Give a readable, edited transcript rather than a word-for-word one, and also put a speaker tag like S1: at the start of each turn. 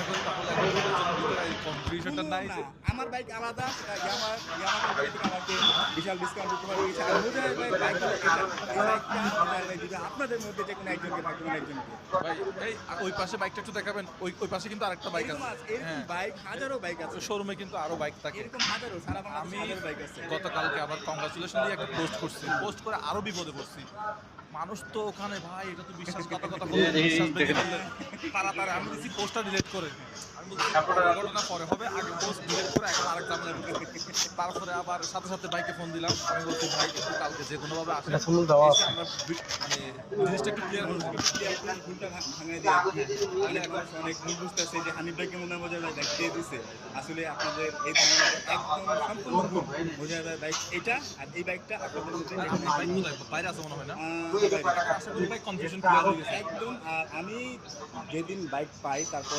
S1: করি তাহলে এখন মানুষজনের ভিতরে এই কনফিউশনটা
S2: শুনলাম
S1: নাই
S2: না
S1: যে
S2: আমার বাইক আলাদা, সেটা ইয়ামা কোম্পানি থেকে আমাকে বিশাল ডিসকাউন্ট উপহার দিয়েছে। আর মুজাহিদ ভাই বাইক হলো এটা, এই বাইকটা মুজাহিদ ভাই দিবে আপনাদের মধ্যে যে কোনো একজনকে, ভাগ্যবান একজনকে।
S1: ভাই এই ওই পাশে বাইকটা একটু দেখাবেন, ওই পাশে কিন্তু আরেকটা বাইক
S2: এরকম
S1: আছে।
S2: আছে, এরকম
S1: হ্যাঁ,
S2: বাইক হাজারো বাইক আছে,
S1: শোরুমে কিন্তু আরো বাইক থাকে।
S2: এরকম হাজারো, সারা বাংলাদেশে
S1: আমি
S2: হাজারো বাইক আছে।
S1: গতকালকে আবার কংগ্রাচুলেশন দিয়ে একটা পোস্ট করছি, পোস্ট করে আরো বিপদে পড়ছি। মানুষ তো ওখানে ভাই এটা তো বিশ্বাসঘাতকতা করলেন, বিশ্বাস ভেঙে ফেললেন, তাড়াতাড়ি আমি দিচ্ছি পোস্টটা ডিলিট করে। আমি বলছি এই ঘটনা পরে হবে, আগে পোস্ট ডিলিট করে এখন আরেক ঝামেলা ঢুকছে। তারপরে আবার সাথে সাথে বাইকে ফোন দিলাম, আমি বলছি ভাই একটু কালকে যে কোনোভাবে আসেন, এসে আমরা মানে জিনিসটা একটু ক্লিয়ার করে দেবেন।
S2: ভুলটা ভাঙাই দিয়ে তাহলে এখন অনেক ভুল বুঝতেছে যে হানিফ ভাইকে মনে হয় মজার ভাই বাইক দিয়ে দিছে। আসলে আপনাদের এই ধারণাটা একদম সম্পূর্ণ ভুল। মজার ভাই বাইক এটা, আর এই বাইকটা আপনাদের মধ্যে
S1: বাইক কোথায়? বাইরে আছে মনে হয় না?
S2: বাইরে।
S1: আশা করি ভাই কনফিউশন ক্লিয়ার হয়ে গেছে।
S2: একদম। আর আমি যেদিন বাইক পাই তারপরে